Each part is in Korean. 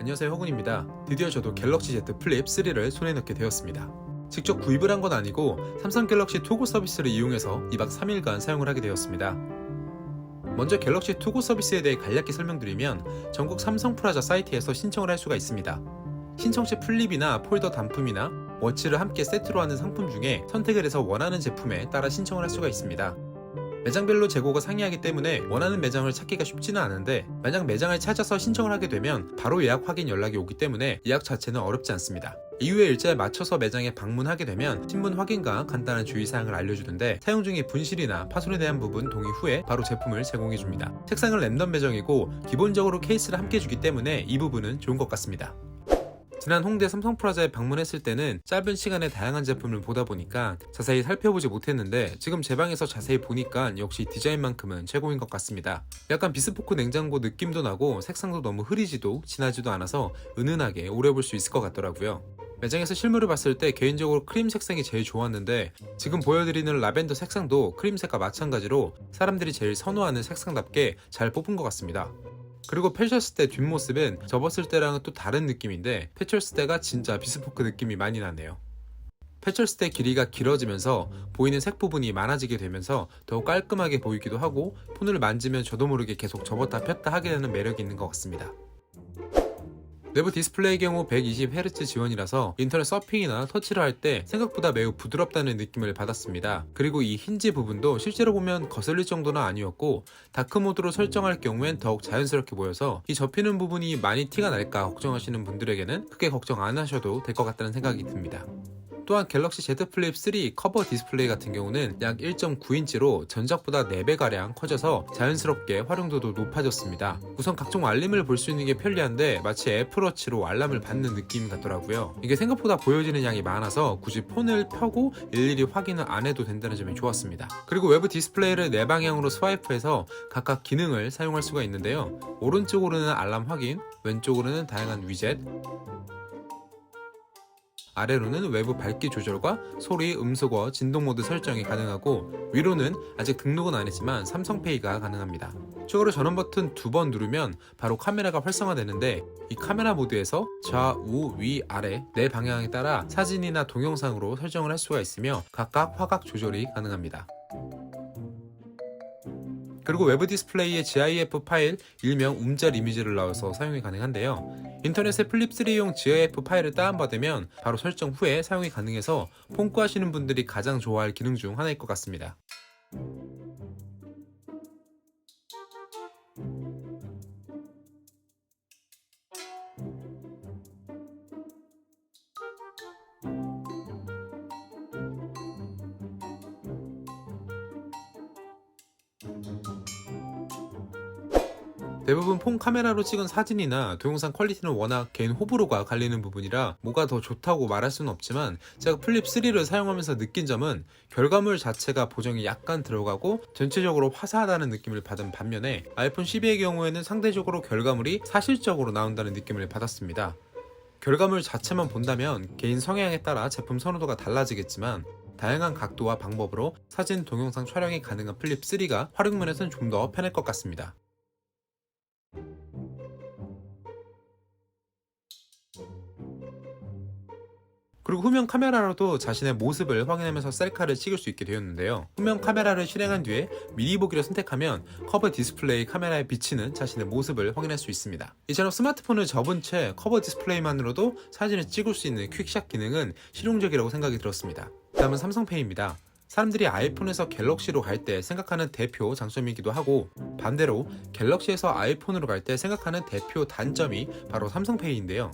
안녕하세요, 허군입니다. 드디어 저도 갤럭시 Z 플립 3를 손에 넣게 되었습니다. 직접 구입을 한 건 아니고 삼성 갤럭시 투고 서비스를 이용해서 2박 3일간 사용을 하게 되었습니다. 먼저 갤럭시 투고 서비스에 대해 간략히 설명드리면 전국 삼성 프라자 사이트에서 신청을 할 수가 있습니다. 신청 시 플립이나 폴더 단품이나 워치를 함께 세트로 하는 상품 중에 선택을 해서 원하는 제품에 따라 신청을 할 수가 있습니다. 매장별로 재고가 상이하기 때문에 원하는 매장을 찾기가 쉽지는 않은데, 만약 매장을 찾아서 신청을 하게 되면 바로 예약 확인 연락이 오기 때문에 예약 자체는 어렵지 않습니다. 이후에 일자에 맞춰서 매장에 방문하게 되면 신분 확인과 간단한 주의사항을 알려주는데, 사용 중에 분실이나 파손에 대한 부분 동의 후에 바로 제품을 제공해줍니다. 색상은 랜덤 배정이고 기본적으로 케이스를 함께 주기 때문에 이 부분은 좋은 것 같습니다. 지난 홍대 삼성프라자에 방문했을 때는 짧은 시간에 다양한 제품을 보다 보니까 자세히 살펴보지 못했는데, 지금 제 방에서 자세히 보니까 역시 디자인만큼은 최고인 것 같습니다. 약간 비스포크 냉장고 느낌도 나고 색상도 너무 흐리지도 진하지도 않아서 은은하게 오래 볼 수 있을 것 같더라고요. 매장에서 실물을 봤을 때 개인적으로 크림 색상이 제일 좋았는데, 지금 보여드리는 라벤더 색상도 크림색과 마찬가지로 사람들이 제일 선호하는 색상답게 잘 뽑은 것 같습니다. 그리고 펼쳤을 때 뒷모습은 접었을 때랑은 또 다른 느낌인데, 펼쳤을 때가 진짜 비스포크 느낌이 많이 나네요. 펼쳤을 때 길이가 길어지면서 보이는 색 부분이 많아지게 되면서 더욱 깔끔하게 보이기도 하고, 폰을 만지면 저도 모르게 계속 접었다 폈다 하게 되는 매력이 있는 것 같습니다. 내부 디스플레이의 경우 120Hz 지원이라서 인터넷 서핑이나 터치를 할 때 생각보다 매우 부드럽다는 느낌을 받았습니다. 그리고 이 힌지 부분도 실제로 보면 거슬릴 정도는 아니었고, 다크모드로 설정할 경우엔 더욱 자연스럽게 보여서 이 접히는 부분이 많이 티가 날까 걱정하시는 분들에게는 크게 걱정 안 하셔도 될 것 같다는 생각이 듭니다. 또한 갤럭시 Z 플립 3 커버 디스플레이 같은 경우는 약 1.9인치로 전작보다 4배가량 커져서 자연스럽게 활용도도 높아졌습니다. 우선 각종 알림을 볼 수 있는 게 편리한데, 마치 애플워치로 알람을 받는 느낌 같더라고요. 이게 생각보다 보여지는 양이 많아서 굳이 폰을 펴고 일일이 확인을 안 해도 된다는 점이 좋았습니다. 그리고 외부 디스플레이를 4방향으로 스와이프해서 각각 기능을 사용할 수가 있는데요. 오른쪽으로는 알람 확인, 왼쪽으로는 다양한 위젯, 아래로는 외부 밝기 조절과 소리, 음소거, 진동 모드 설정이 가능하고, 위로는 아직 등록은 안 했지만 삼성페이가 가능합니다. 추가로 전원 버튼 2번 누르면 바로 카메라가 활성화되는데, 이 카메라 모드에서 좌우, 위, 아래 4방향에 따라 사진이나 동영상으로 설정을 할 수가 있으며 각각 화각 조절이 가능합니다. 그리고 외부 디스플레이에 GIF 파일, 일명 움짤 이미지를 넣어서 사용이 가능한데요. 인터넷에 플립3용 GIF 파일을 다운받으면 바로 설정 후에 사용이 가능해서 폰구하시는 분들이 가장 좋아할 기능 중 하나일 것 같습니다. 대부분 폰 카메라로 찍은 사진이나 동영상 퀄리티는 워낙 개인 호불호가 갈리는 부분이라 뭐가 더 좋다고 말할 수는 없지만, 제가 플립 3를 사용하면서 느낀 점은 결과물 자체가 보정이 약간 들어가고 전체적으로 화사하다는 느낌을 받은 반면에, 아이폰 12의 경우에는 상대적으로 결과물이 사실적으로 나온다는 느낌을 받았습니다. 결과물 자체만 본다면 개인 성향에 따라 제품 선호도가 달라지겠지만, 다양한 각도와 방법으로 사진, 동영상 촬영이 가능한 플립 3가 활용면에서는 좀 더 편할 것 같습니다. 그리고 후면 카메라로도 자신의 모습을 확인하면서 셀카를 찍을 수 있게 되었는데요. 후면 카메라를 실행한 뒤에 미리 보기를 선택하면 커버 디스플레이 카메라에 비치는 자신의 모습을 확인할 수 있습니다. 이처럼 스마트폰을 접은 채 커버 디스플레이만으로도 사진을 찍을 수 있는 퀵샷 기능은 실용적이라고 생각이 들었습니다. 다음은 삼성페이입니다. 사람들이 아이폰에서 갤럭시로 갈 때 생각하는 대표 장점이기도 하고, 반대로 갤럭시에서 아이폰으로 갈 때 생각하는 대표 단점이 바로 삼성페이인데요.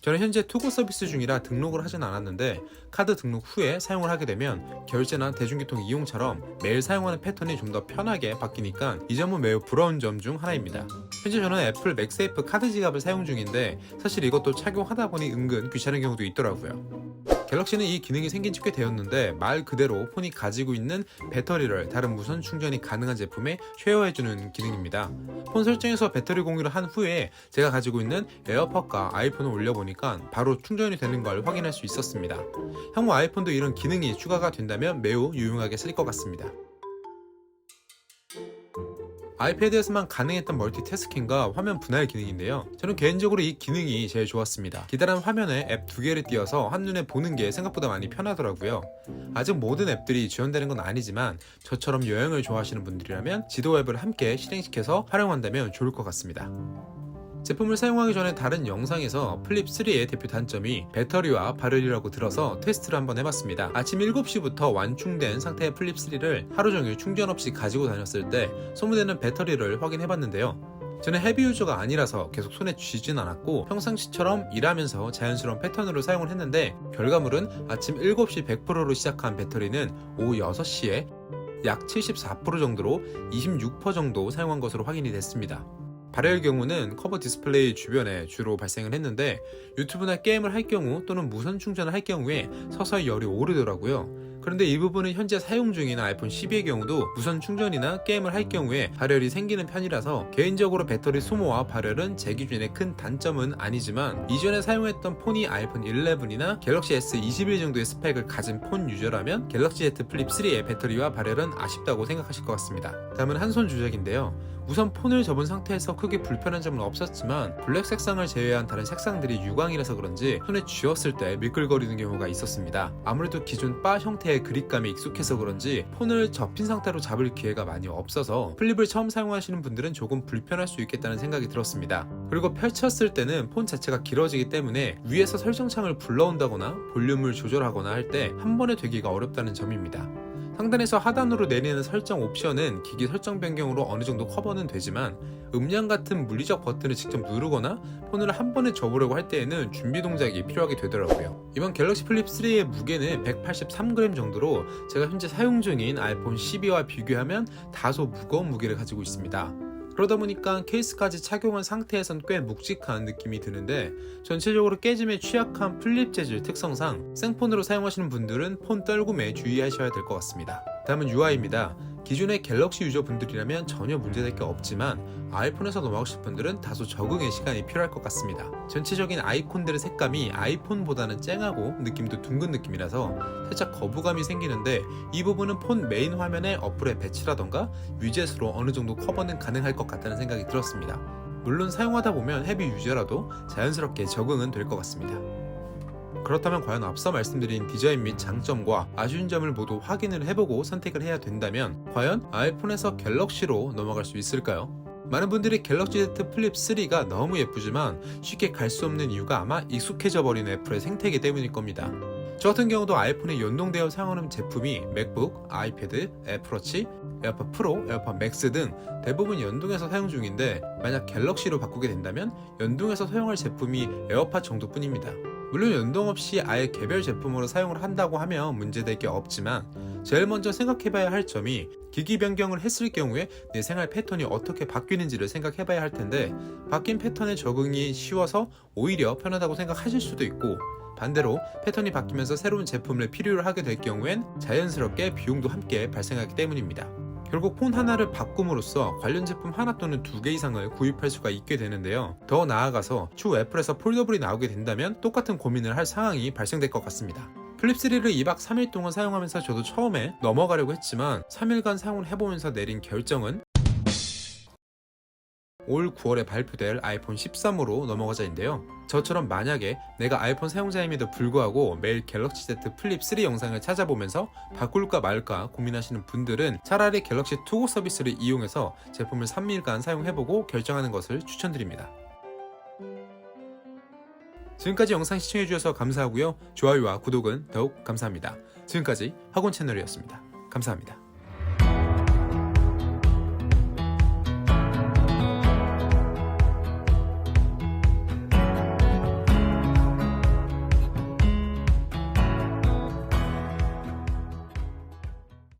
저는 현재 투고 서비스 중이라 등록을 하진 않았는데, 카드 등록 후에 사용을 하게 되면 결제나 대중교통 이용처럼 매일 사용하는 패턴이 좀 더 편하게 바뀌니까 이 점은 매우 부러운 점 중 하나입니다. 현재 저는 애플 맥세이프 카드 지갑을 사용 중인데, 사실 이것도 착용하다 보니 은근 귀찮은 경우도 있더라고요. 갤럭시는 이 기능이 생긴 지 꽤 되었는데, 말 그대로 폰이 가지고 있는 배터리를 다른 무선 충전이 가능한 제품에 쉐어해주는 기능입니다. 폰 설정에서 배터리 공유를 한 후에 제가 가지고 있는 에어팟과 아이폰을 올려보니까 바로 충전이 되는 걸 확인할 수 있었습니다. 향후 아이폰도 이런 기능이 추가가 된다면 매우 유용하게 쓸 것 같습니다. 아이패드에서만 가능했던 멀티태스킹과 화면 분할 기능인데요. 저는 개인적으로 이 기능이 제일 좋았습니다. 기다란 화면에 앱 2개를 띄워서 한눈에 보는 게 생각보다 많이 편하더라고요. 아직 모든 앱들이 지원되는 건 아니지만 저처럼 여행을 좋아하시는 분들이라면 지도 앱을 함께 실행시켜서 활용한다면 좋을 것 같습니다. 제품을 사용하기 전에 다른 영상에서 플립3의 대표 단점이 배터리와 발열이라고 들어서 테스트를 한번 해봤습니다. 아침 7시부터 완충된 상태의 플립3를 하루 종일 충전 없이 가지고 다녔을 때 소모되는 배터리를 확인해봤는데요. 저는 헤비 유저가 아니라서 계속 손에 쥐진 않았고 평상시처럼 일하면서 자연스러운 패턴으로 사용을 했는데 결과물은 아침 7시 100%로 시작한 배터리는 오후 6시에 약 74% 정도로 26% 정도 사용한 것으로 확인이 됐습니다. 발열 경우는 커버 디스플레이 주변에 주로 발생을 했는데 유튜브나 게임을 할 경우 또는 무선 충전을 할 경우에 서서히 열이 오르더라고요. 그런데 이 부분은 현재 사용 중인 아이폰 12의 경우도 무선 충전이나 게임을 할 경우에 발열이 생기는 편이라서 개인적으로 배터리 소모와 발열은 제 기준에 큰 단점은 아니지만 이전에 사용했던 폰이 아이폰 11이나 갤럭시 S21 정도의 스펙을 가진 폰 유저라면 갤럭시 Z 플립 3의 배터리와 발열은 아쉽다고 생각하실 것 같습니다. 다음은 한 손 조작인데요. 우선 폰을 접은 상태에서 크게 불편한 점은 없었지만 블랙 색상을 제외한 다른 색상들이 유광이라서 그런지 손에 쥐었을 때 미끌거리는 경우가 있었습니다. 아무래도 기존 바 형태의 그립감에 익숙해서 그런지 폰을 접힌 상태로 잡을 기회가 많이 없어서 플립을 처음 사용하시는 분들은 조금 불편할 수 있겠다는 생각이 들었습니다. 그리고 펼쳤을 때는 폰 자체가 길어지기 때문에 위에서 설정창을 불러온다거나 볼륨을 조절하거나 할 때 한 번에 되기가 어렵다는 점입니다. 상단에서 하단으로 내리는 설정 옵션은 기기 설정 변경으로 어느 정도 커버는 되지만 음량 같은 물리적 버튼을 직접 누르거나 폰을 한 번에 접으려고 할 때에는 준비 동작이 필요하게 되더라고요. 이번 갤럭시 플립 3의 무게는 183g 정도로 제가 현재 사용 중인 아이폰 12와 비교하면 다소 무거운 무게를 가지고 있습니다. 그러다 보니까 케이스까지 착용한 상태에선 꽤 묵직한 느낌이 드는데 전체적으로 깨짐에 취약한 플립 재질 특성상 생폰으로 사용하시는 분들은 폰 떨굼에 주의하셔야 될 것 같습니다. 다음은 UI입니다. 기존의 갤럭시 유저분들이라면 전혀 문제될 게 없지만 아이폰에서 넘어가실 분들은 다소 적응의 시간이 필요할 것 같습니다. 전체적인 아이콘들의 색감이 아이폰보다는 쨍하고 느낌도 둥근 느낌이라서 살짝 거부감이 생기는데 이 부분은 폰 메인 화면에 어플의 배치라던가 위젯으로 어느 정도 커버는 가능할 것 같다는 생각이 들었습니다. 물론 사용하다 보면 헤비 유저라도 자연스럽게 적응은 될 것 같습니다. 그렇다면 과연 앞서 말씀드린 디자인 및 장점과 아쉬운 점을 모두 확인을 해보고 선택을 해야 된다면 과연 아이폰에서 갤럭시로 넘어갈 수 있을까요? 많은 분들이 갤럭시 Z 플립 3가 너무 예쁘지만 쉽게 갈 수 없는 이유가 아마 익숙해져 버린 애플의 생태계 때문일 겁니다. 저 같은 경우도 아이폰에 연동되어 사용하는 제품이 맥북, 아이패드, 애플워치, 에어팟 프로, 에어팟 맥스 등 대부분 연동해서 사용 중인데 만약 갤럭시로 바꾸게 된다면 연동해서 사용할 제품이 에어팟 정도뿐입니다. 물론 연동 없이 아예 개별 제품으로 사용을 한다고 하면 문제될 게 없지만 제일 먼저 생각해봐야 할 점이 기기 변경을 했을 경우에 내 생활 패턴이 어떻게 바뀌는지를 생각해봐야 할 텐데 바뀐 패턴에 적응이 쉬워서 오히려 편하다고 생각하실 수도 있고 반대로 패턴이 바뀌면서 새로운 제품을 필요로 하게 될 경우엔 자연스럽게 비용도 함께 발생하기 때문입니다. 결국 폰 하나를 바꿈으로써 관련 제품 하나 또는 2개 이상을 구입할 수가 있게 되는데요. 더 나아가서 추후 애플에서 폴더블이 나오게 된다면 똑같은 고민을 할 상황이 발생될 것 같습니다. 플립3를 2박 3일 동안 사용하면서 저도 처음에 넘어가려고 했지만 3일간 사용을 해보면서 내린 결정은 올 9월에 발표될 아이폰 13으로 넘어가자인데요. 저처럼 만약에 내가 아이폰 사용자임에도 불구하고 매일 갤럭시 Z 플립 3 영상을 찾아보면서 바꿀까 말까 고민하시는 분들은 차라리 갤럭시 투고 서비스를 이용해서 제품을 3일간 사용해보고 결정하는 것을 추천드립니다. 지금까지 영상 시청해주셔서 감사하고요. 좋아요와 구독은 더욱 감사합니다. 지금까지 학원 채널이었습니다. 감사합니다.